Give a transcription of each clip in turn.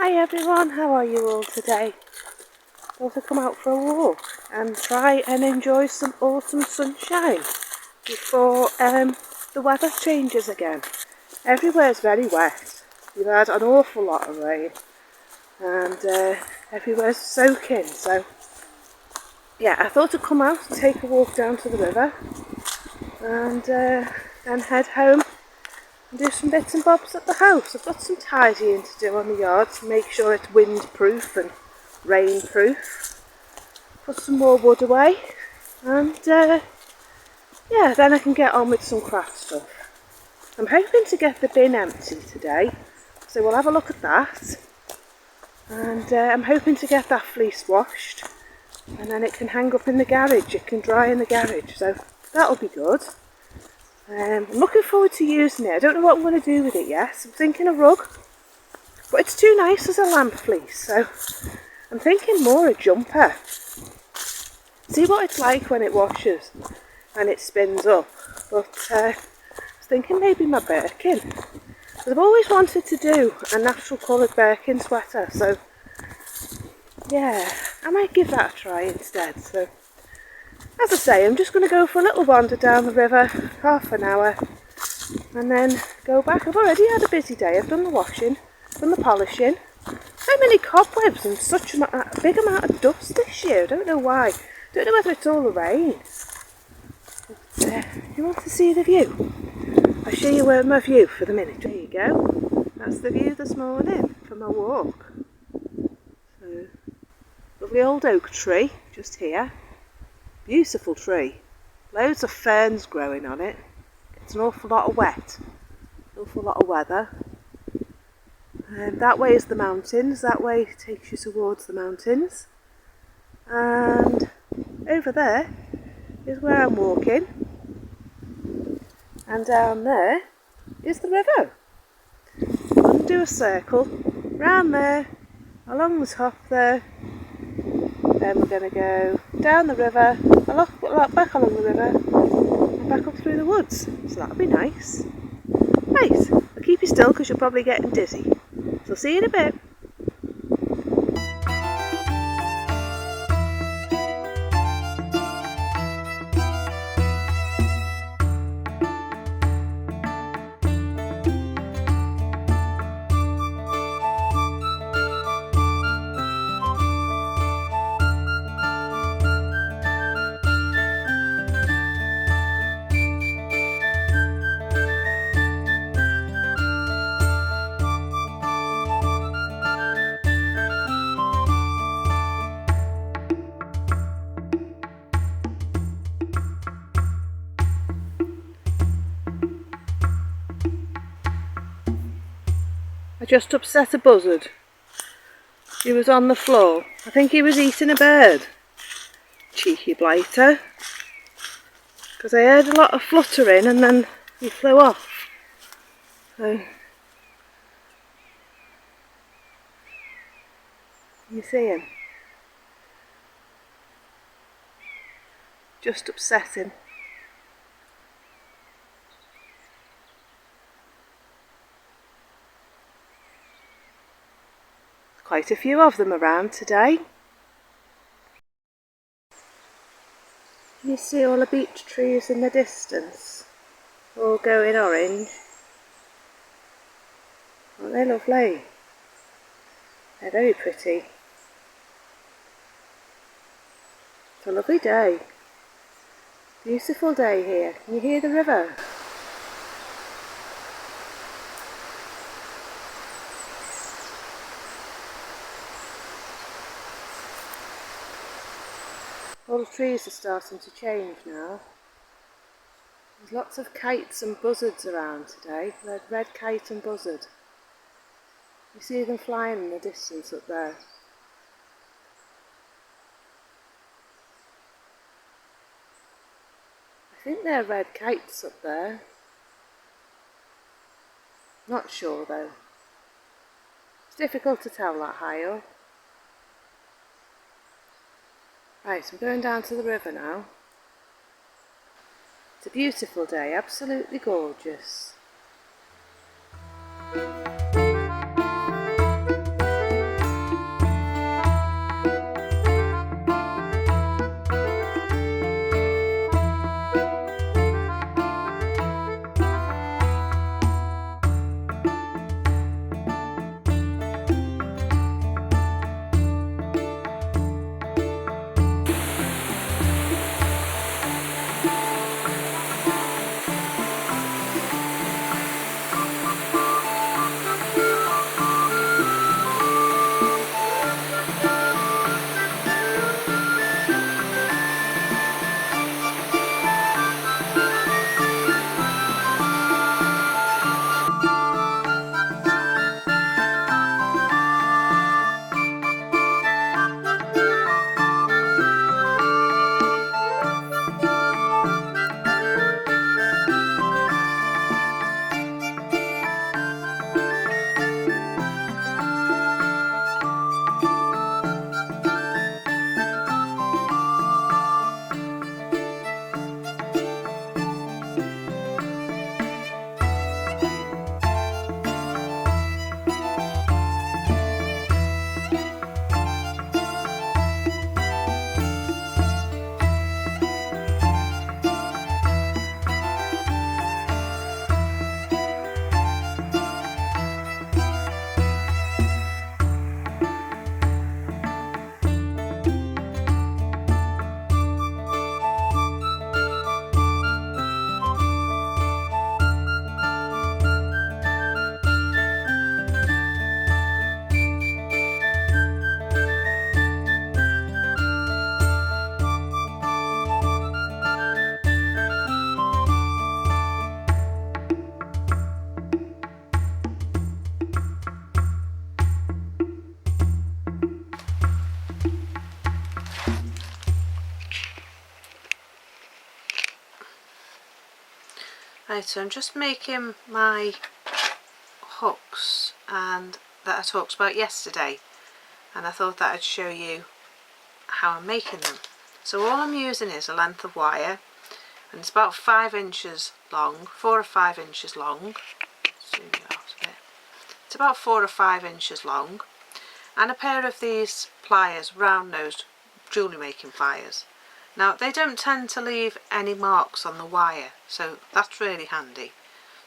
Hi everyone, how are you all today? Thought I'd come out for a walk and try and enjoy some autumn sunshine before the weather changes again. Everywhere's very wet. We've had an awful lot of rain and everywhere's soaking, so yeah, I thought I'd come out and take a walk down to the river and then head home and do some bits and bobs at the house. I've got some tidying to do on the yard to make sure it's windproof and rainproof. Put some more wood away and yeah, then I can get on with some craft stuff. I'm hoping to get the bin empty today, so we'll have a look at that. And I'm hoping to get that fleece washed and then it can hang up in the garage, it can dry in the garage, so that'll be good. I'm looking forward to using it. I don't know what I'm going to do with it yet. I'm thinking a rug, but it's too nice as a lamp fleece, so I'm thinking more a jumper. See what it's like when it washes and it spins up. But I was thinking maybe my Birkin. I've always wanted to do a natural coloured Birkin sweater, so yeah, I might give that a try instead. So as I say, I'm just going to go for a little wander down the river, half an hour, and then go back. I've already had a busy day. I've done the washing, done the polishing. So many cobwebs and such a big amount of dust this year. I don't know why. Don't know whether it's all the rain. But, you want to see the view? I'll show you my view for the minute. There you go. That's the view this morning from my walk. So, lovely old oak tree just here. Beautiful tree. Loads of ferns growing on it. It's an awful lot of wet. An awful lot of weather. That way is the mountains. That way takes you towards the mountains. And over there is where I'm walking. And down there is the river. I'm going to do a circle round there, along the top there. Then we're going to go down the river, back along the river, and back up through the woods. So that'll be nice. Right, I'll keep you still because you're probably getting dizzy. So see you in a bit. I just upset a buzzard. He was on the floor. I think he was eating a bird. Cheeky blighter. Because I heard a lot of fluttering and then he flew off. So, you see him? Just upsetting. Quite a few of them around today. You see all the beech trees in the distance, all going orange. Aren't they lovely? They're very pretty. It's a lovely day. Beautiful day here. Can you hear the river? All the trees are starting to change now. There's lots of kites and buzzards around today. Red kite and buzzard. You see them flying in the distance up there. I think they're red kites up there. Not sure though. It's difficult to tell that high up. Right, I'm going down to the river now. It's a beautiful day, absolutely gorgeous. Right, so I'm just making my hooks and that I talked about yesterday, and I thought that I'd show you how I'm making them. So all I'm using is a length of wire, and it's about 5 inches long, 4 or 5 inches long. Zoom it out a bit. It's about 4 or 5 inches long, and a pair of these pliers, round-nosed jewellery making pliers. Now they don't tend to leave any marks on the wire, so that's really handy.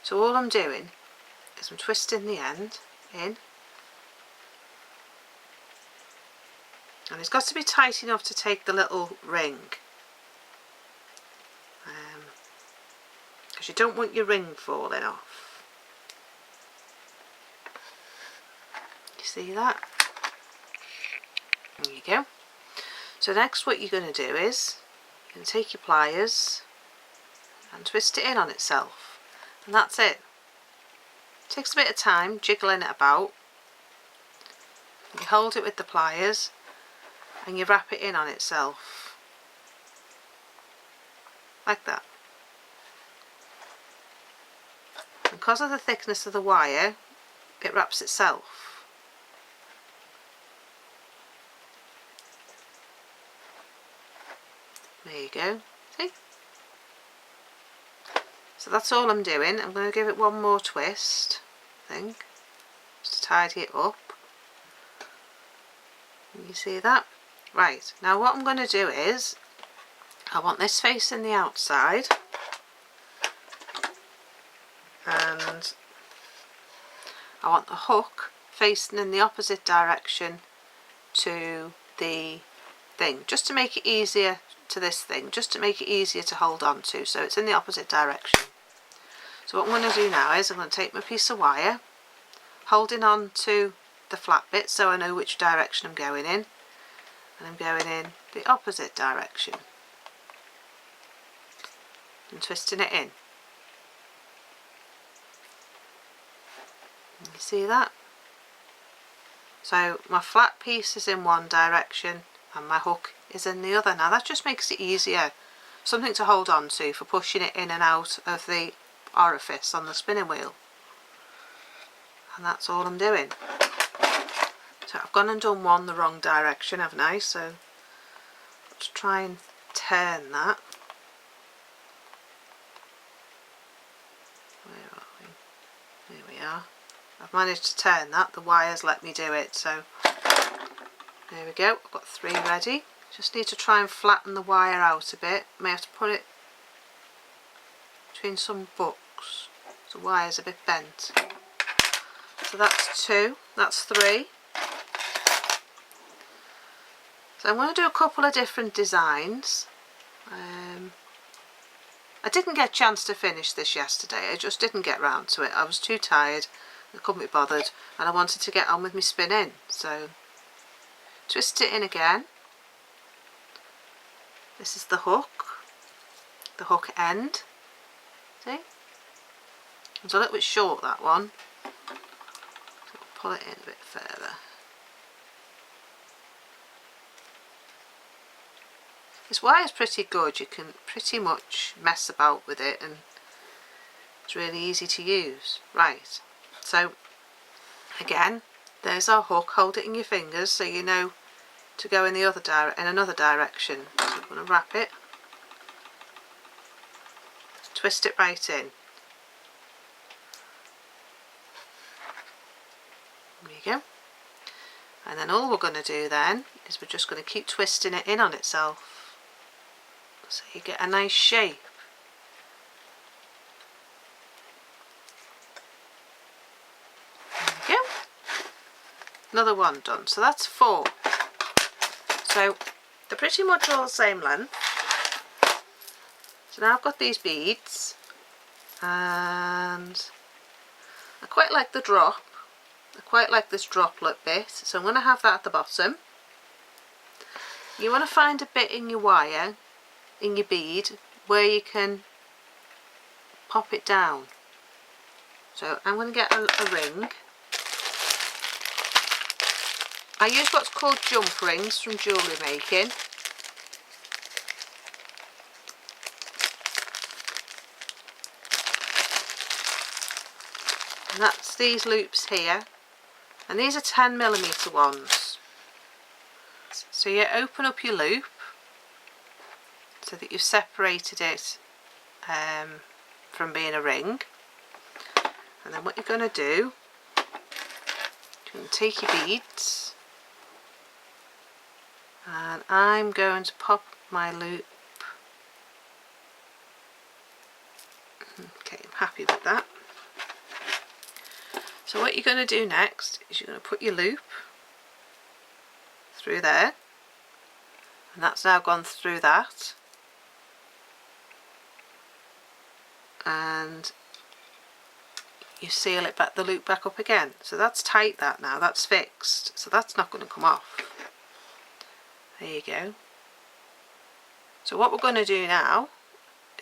So all I'm doing is I'm twisting the end in, and it's got to be tight enough to take the little ring, because you don't want your ring falling off. You see that? There you go. So next what you're going to do is you're going to take your pliers and twist it in on itself, and that's it. It takes a bit of time jiggling it about. You hold it with the pliers and you wrap it in on itself like that. And because of the thickness of the wire, it wraps itself. There you go. See? So that's all I'm doing. I'm going to give it one more twist, I think, just to tidy it up. You see that? Right, now what I'm going to do is, I want this facing the outside, and I want the hook facing in the opposite direction to the thing, just to make it easier to this thing, just to make it easier to hold on to, so it's in the opposite direction. So what I'm going to do now is I'm going to take my piece of wire, holding on to the flat bit so I know which direction I'm going in, and I'm going in the opposite direction and twisting it in. You see that? So my flat piece is in one direction and my hook is in the other. Now that just makes it easier, something to hold on to for pushing it in and out of the orifice on the spinning wheel. And that's all I'm doing. So I've gone and done one the wrong direction, haven't I? So let's try and turn that. Where are we? Here we are. I've managed to turn that. The wires let me do it. So there we go. I've got 3 ready. Just need to try and flatten the wire out a bit. May have to put it between some books. The wire's a bit bent. So that's 2. That's 3. So I'm going to do a couple of different designs. I didn't get a chance to finish this yesterday. I just didn't get round to it. I was too tired. I couldn't be bothered, and I wanted to get on with my spinning. So twist it in again. This is the hook end. See? It's a little bit short, that one. So we'll pull it in a bit further. This wire is pretty good. You can pretty much mess about with it, and it's really easy to use. Right. So again, there's our hook. Hold it in your fingers so you know to go in the other another direction. So I'm going to wrap it, twist it right in. There you go. And then all we're going to do then is we're just going to keep twisting it in on itself so you get a nice shape. There we go. Another one done. So that's 4. So they're pretty much all the same length. So now I've got these beads, and I quite like the drop. I quite like this droplet bit, so I'm going to have that at the bottom. You want to find a bit in your wire, in your bead, where you can pop it down. So I'm going to get a ring. I use what's called jump rings from jewellery making. And that's these loops here, and these are 10mm ones. So you open up your loop so that you've separated it from being a ring, and then what you're going to do, you're going to take your beads, and I'm going to pop my loop. Okay, I'm happy with that. So what you're going to do next is you're going to put your loop through there, and that's now gone through that, and you seal it back, the loop back up again. So that's tight, that now, that's fixed, so that's not going to come off. There you go. So what we're going to do now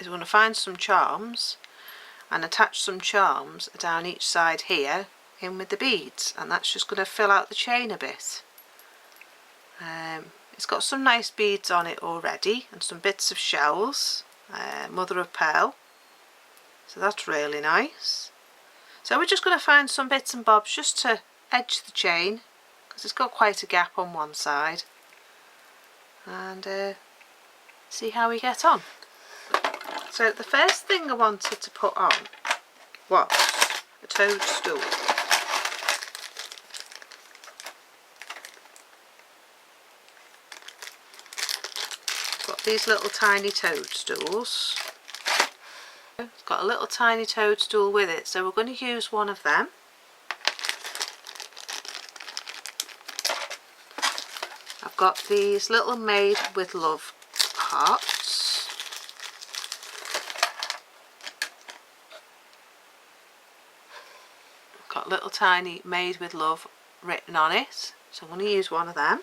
is we're going to find some charms and attach some charms down each side here in with the beads, and that's just going to fill out the chain a bit. It's got some nice beads on it already and some bits of shells, mother of pearl, so that's really nice. So we're just going to find some bits and bobs just to edge the chain, because it's got quite a gap on one side, and see how we get on. So the first thing I wanted to put on was a toadstool. Got these little tiny toadstools. It's got a little tiny toadstool with it, so we're going to use one of them. I've got these little made with love hearts. I've got little tiny made with love written on it, so I'm going to use one of them.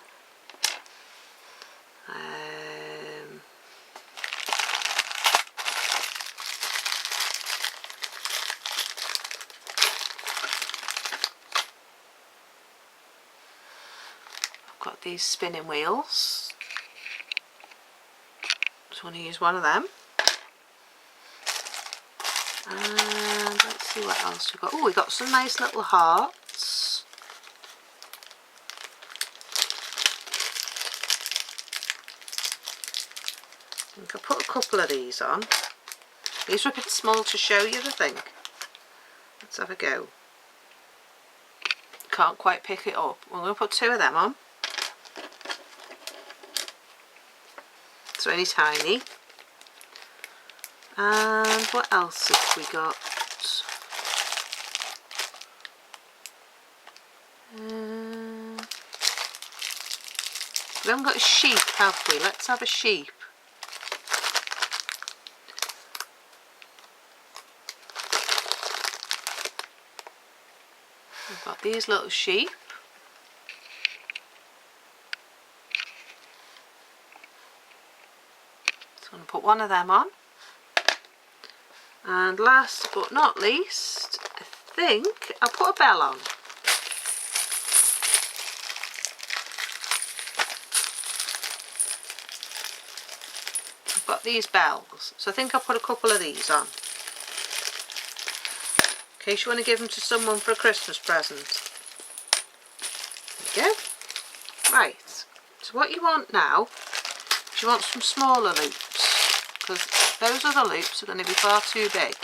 Got these spinning wheels, just want to use one of them, and let's see what else we've got. Oh, we've got some nice little hearts. I think I'll put a couple of these on. These are a bit small to show you, I think. Let's have a go. Can't quite pick it up. I'm going to put two of them on. It's really tiny. And what else have we got? We haven't got a sheep, have we? Let's have a sheep. We've got these little sheep. So I'm going to put one of them on. And last but not least, I think I'll put a bell on. I've got these bells, so I think I'll put a couple of these on, in case you want to give them to someone for a Christmas present. There you go. Right, so what you want now is you want some smaller loops, because those other loops are going to be far too big.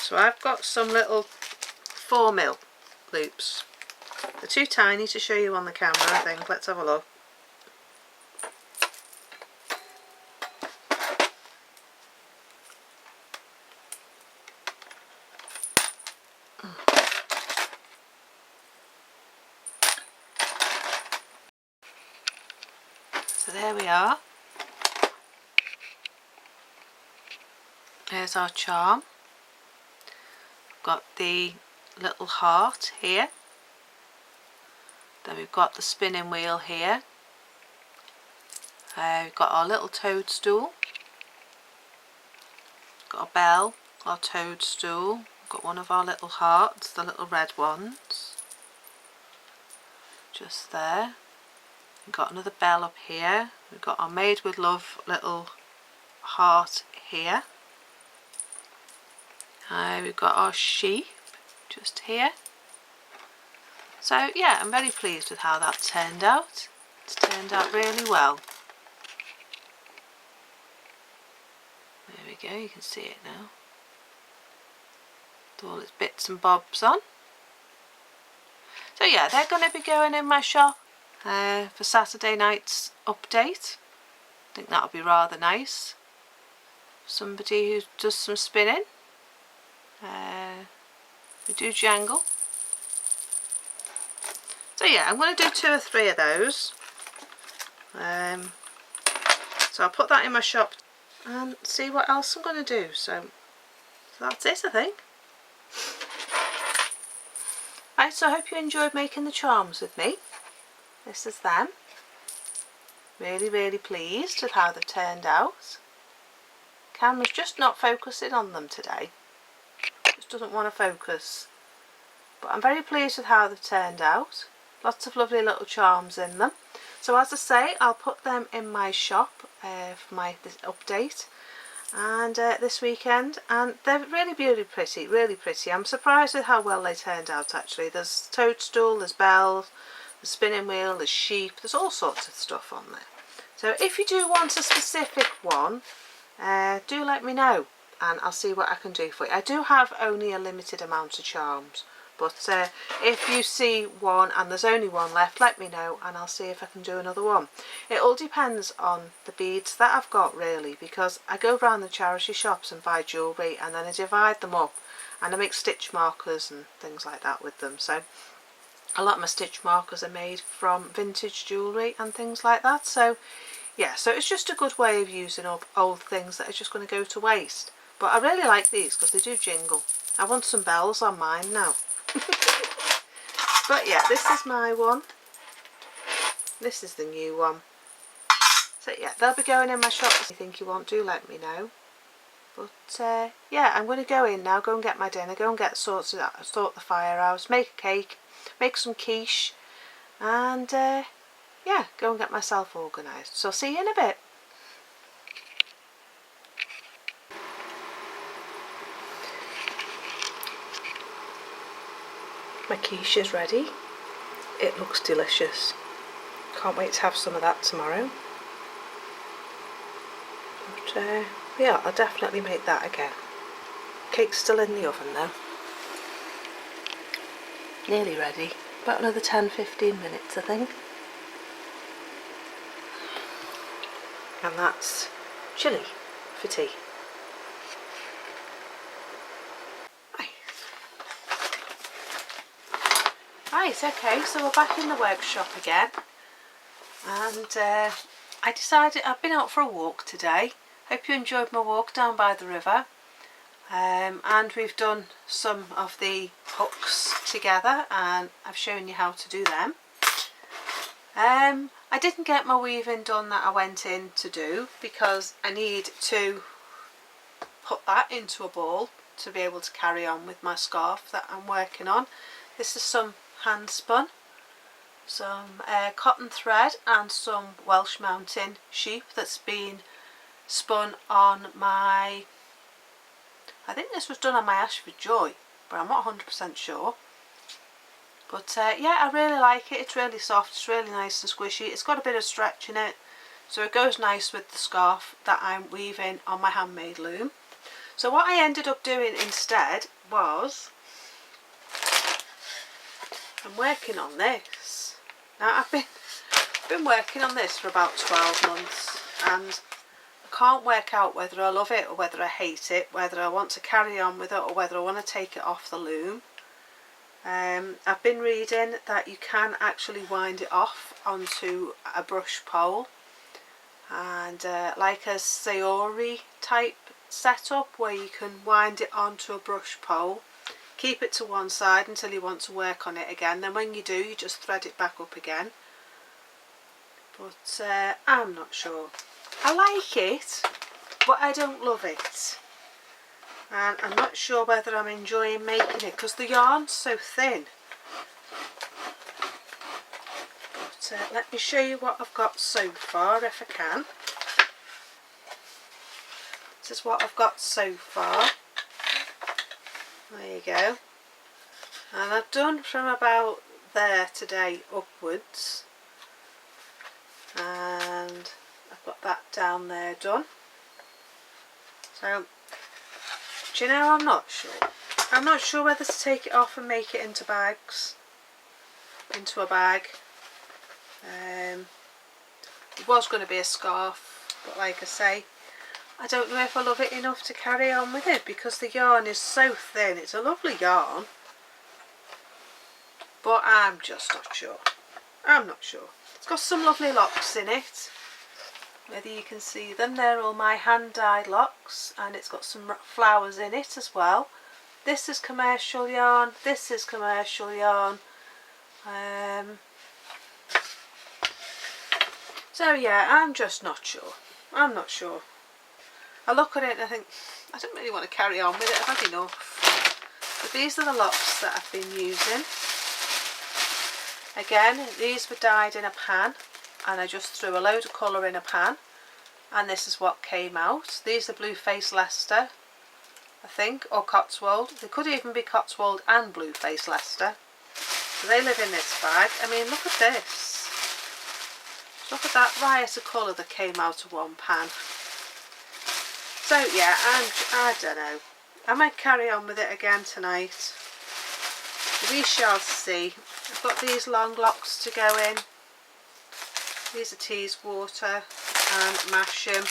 So I've got some little 4mm loops. They're too tiny to show you on the camera, I think. Let's have a look. So there we are. There's our charm. Got the little heart here. Then we've got the spinning wheel here. We've got our little toadstool. Got a bell, our toadstool. We've got one of our little hearts, the little red ones. Just there. We've got another bell up here. We've got our Made with Love little heart here. We've got our sheep just here. So yeah, I'm very pleased with how that turned out. It's turned out really well. There we go, you can see it now. With all its bits and bobs on. So yeah, they're going to be going in my shop for Saturday night's update. I think that'll be rather nice. Somebody who does some spinning. We do jangle. So yeah, I'm going to do 2 or 3 of those. So I'll put that in my shop and see what else I'm going to do. So that's it, I think. Right, so I hope you enjoyed making the charms with me. This is them. Really, really pleased with how they've turned out. Camera's just not focusing on them today. Just doesn't want to focus. But I'm very pleased with how they've turned out. Lots of lovely little charms in them. So as I say, I'll put them in my shop for this update and this weekend, and they're really pretty, really pretty. I'm surprised with how well they turned out actually. There's toadstool, there's bells, there's spinning wheel, there's sheep, there's all sorts of stuff on there. So if you do want a specific one, do let me know and I'll see what I can do for you. I do have only a limited amount of charms, but if you see one and there's only one left, let me know and I'll see if I can do another one. It all depends on the beads that I've got really, because I go around the charity shops and buy jewellery and then I divide them up and I make stitch markers and things like that with them. So a lot of my stitch markers are made from vintage jewellery and things like that. So yeah, so it's just a good way of using up old things that are just going to go to waste. But I really like these because they do jingle. I want some bells on mine now. But yeah, this is my one. This is the new one. So yeah, they'll be going in my shop. If you think you want, do let me know. But yeah, I'm going to go in now, go and get my dinner, go and get sort the fire out, make a cake, make some quiche, and yeah, go and get myself organised. So I'll see you in a bit. My quiche is ready. It looks delicious. Can't wait to have some of that tomorrow. But yeah, I'll definitely make that again. Cake's still in the oven though. Nearly ready. About another 10-15 minutes I think. And that's chilli for tea. Right, okay, so we're back in the workshop again, and I decided I've been out for a walk today. Hope you enjoyed my walk down by the river, and we've done some of the hooks together and I've shown you how to do them. I didn't get my weaving done that I went in to do because I need to put that into a ball to be able to carry on with my scarf that I'm working on. This is some hand spun, some cotton thread and some Welsh mountain sheep that's been spun on my, I think this was done on my Ashford Joy, but I'm not 100% sure. But yeah, I really like it. It's really soft, it's really nice and squishy. It's got a bit of stretch in it, so it goes nice with the scarf that I'm weaving on my handmade loom. So what I ended up doing instead was, I'm working on this. Now I've been working on this for about 12 months and I can't work out whether I love it or whether I hate it, whether I want to carry on with it or whether I want to take it off the loom. I've been reading that you can actually wind it off onto a brush pole, and like a Sayori type setup where you can wind it onto a brush pole, keep it to one side until you want to work on it again, then when you do you just thread it back up again. But I'm not sure. I like it, but I don't love it. And I'm not sure whether I'm enjoying making it because the yarn's so thin. But let me show you what I've got so far if I can. This is what I've got so far. There you go. And I've done from about there today upwards. And I've got that down there done. So, do you know, I'm not sure. I'm not sure whether to take it off and make it into bags. Into a bag. It was going to be a scarf, but like I say, I don't know if I love it enough to carry on with it because the yarn is so thin. It's a lovely yarn, but I'm just not sure. I'm not sure. It's got some lovely locks in it. Whether you can see them, they're all my hand dyed locks, and it's got some flowers in it as well. This is commercial yarn. This is commercial yarn. So yeah, I'm just not sure. I'm not sure. I look at it and I think, I don't really want to carry on with it. I've had enough. But these are the locks that I've been using. Again, these were dyed in a pan, and I just threw a load of colour in a pan, and this is what came out. These are Blueface Leicester, I think, or Cotswold. They could even be Cotswold and Blueface Leicester. So they live in this bag. I mean, look at this. Look at that riot of colour that came out of one pan. So yeah, I don't know. I might carry on with it again tonight. We shall see. I've got these long locks to go in. These are Teeswater and Masham.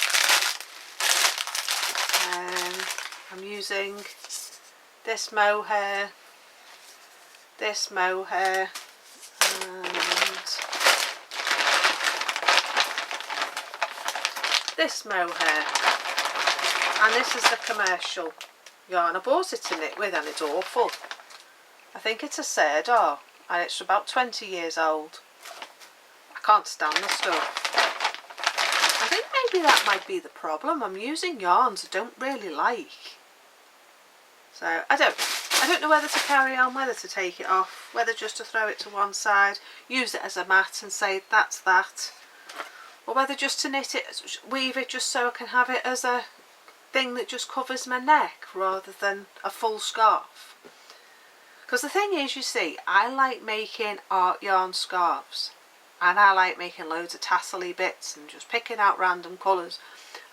I'm using this mohair, this mohair, and this mohair, and this is the commercial yarn. I bought it to knit with and it's awful. I think it's a Serdar and it's about 20 years old. I can't stand the stuff. I think maybe that might be the problem. I'm using yarns I don't really like. So I don't know whether to carry on, whether to take it off, whether just to throw it to one side, use it as a mat and say that's that. Or whether just to knit it, weave it just so I can have it as a thing that just covers my neck rather than a full scarf. Because the thing is, you see, I like making art yarn scarves, and I like making loads of tassel-y bits and just picking out random colours.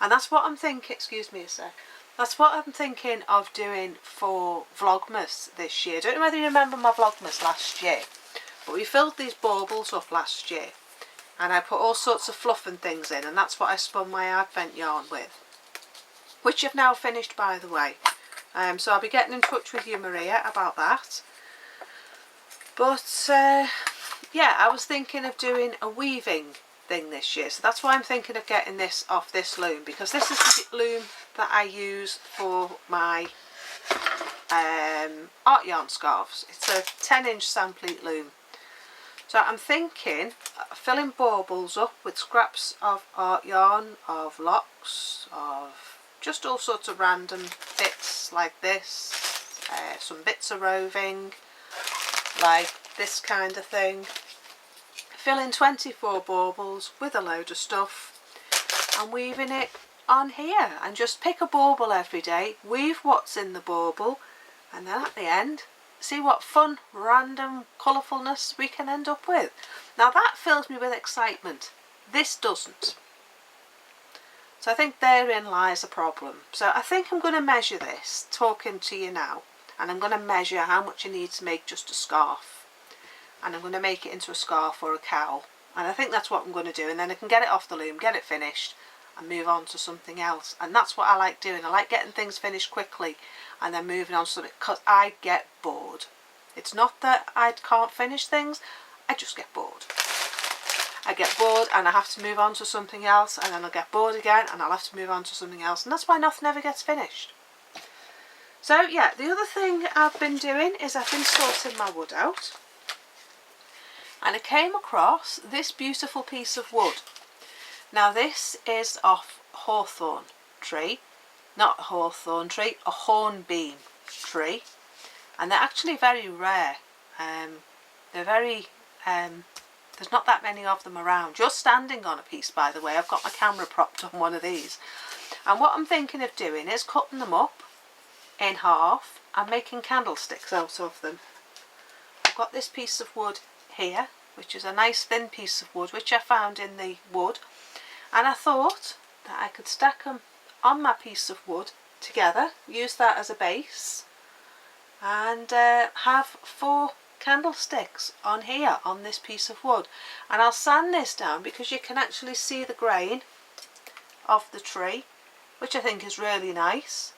And that's what I'm thinking, excuse me a sec, that's what I'm thinking of doing for Vlogmas this year. I don't know whether you remember my Vlogmas last year, but we filled these baubles up last year. And I put all sorts of fluff and things in, and that's what I spun my advent yarn with, which I've now finished, by the way. So I'll be getting in touch with you, Maria, about that. But yeah, I was thinking of doing a weaving thing this year, so that's why I'm thinking of getting this off this loom, because this is the loom that I use for my art yarn scarves. It's a 10-inch samplete loom. So I'm thinking filling baubles up with scraps of art yarn, of locks, of just all sorts of random bits like this, some bits of roving, like this kind of thing. Filling 24 baubles with a load of stuff and weaving it on here, and just pick a bauble every day, weave what's in the bauble, and then at the end see what fun, random colourfulness we can end up with. Now that fills me with excitement. This doesn't. So I think therein lies a problem. So I think I'm going to measure this, talking to you now, and I'm going to measure how much I need to make just a scarf. And I'm going to make it into a scarf or a cowl. And I think that's what I'm going to do. And then I can get it off the loom, get it finished, and move on to something else. And that's what I like doing. I like getting things finished quickly and then moving on to something, because I get bored. It's not that I can't finish things, I just get bored. I get bored and I have to move on to something else, and then I'll get bored again and I'll have to move on to something else, and that's why nothing ever gets finished. So yeah, the other thing I've been doing is I've been sorting my wood out, and I came across this beautiful piece of wood. Now this is off hawthorn tree, not a hawthorn tree, a hornbeam tree, and they're actually very rare. They're very There's not that many of them around. You're standing on a piece, by the way. I've got my camera propped on one of these. And what I'm thinking of doing is cutting them up in half and making candlesticks out of them. I've got this piece of wood here, which is a nice thin piece of wood, which I found in the wood. And I thought that I could stack them on my piece of wood together, use that as a base, and have 4 candlesticks on here on this piece of wood. And I'll sand this down because you can actually see the grain of the tree, which I think is really nice.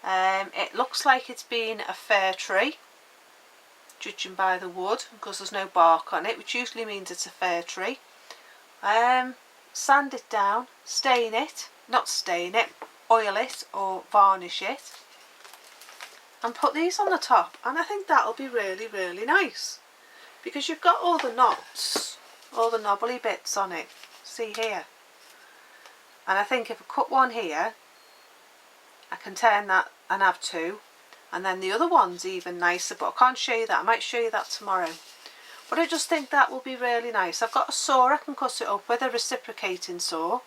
It looks like it's been a fair tree, judging by the wood, because there's no bark on it, which usually means it's a fair tree. Sand it down, oil it or varnish it, and put these on the top, and I think that'll be really, really nice, because you've got all the knots, all the knobbly bits on it, see here. And I think if I cut one here, I can turn that and have 2, and then the other one's even nicer, but I can't show you that. I might show you that tomorrow. But I just think that will be really nice. I've got a saw, I can cut it up with a reciprocating saw,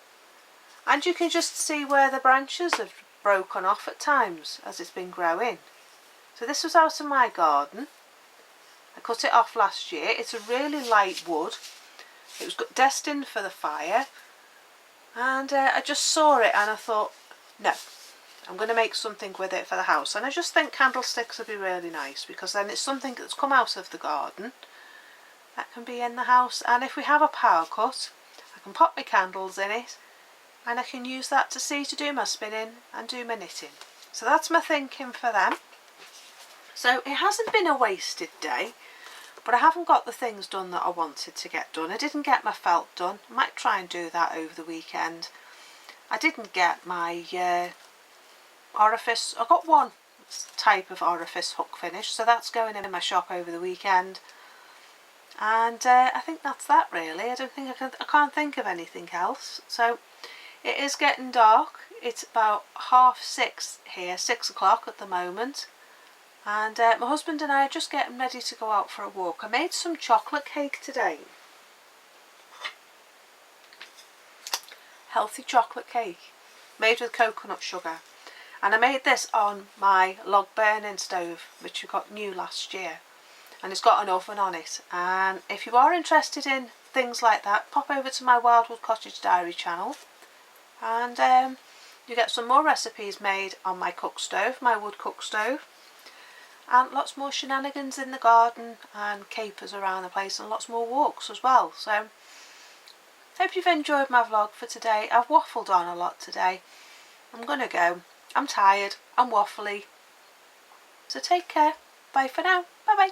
and you can just see where the branches have broken off at times as it's been growing. So this was out of my garden. I cut it off last year. It's a really light wood. It was destined for the fire, and I just saw it and I thought, no, I'm going to make something with it for the house. And I just think candlesticks would be really nice, because then it's something that's come out of the garden that can be in the house. And if we have a power cut, I can pop my candles in it, and I can use that to do my spinning and do my knitting. So that's my thinking for them. So it hasn't been a wasted day, but I haven't got the things done that I wanted to get done. I didn't get my felt done. I might try and do that over the weekend. I didn't get my orifice. I got one type of orifice hook finish, so that's going in my shop over the weekend. And I think that's that really. I can't think of anything else. So it is getting dark. It's about 6:30 here, 6 o'clock at the moment. And my husband and I are just getting ready to go out for a walk. I made some chocolate cake today. Healthy chocolate cake made with coconut sugar. And I made this on my log burning stove, which we got new last year. And it's got an oven on it. And if you are interested in things like that, pop over to my Wildwood Cottage Diary channel, and you get some more recipes made on my cook stove, my wood cook stove, and lots more shenanigans in the garden and capers around the place, and lots more walks as well. So hope you've enjoyed my vlog for today. I've waffled on a lot today. I'm gonna go. I'm tired, I'm waffly. So take care. Bye for now. Bye bye.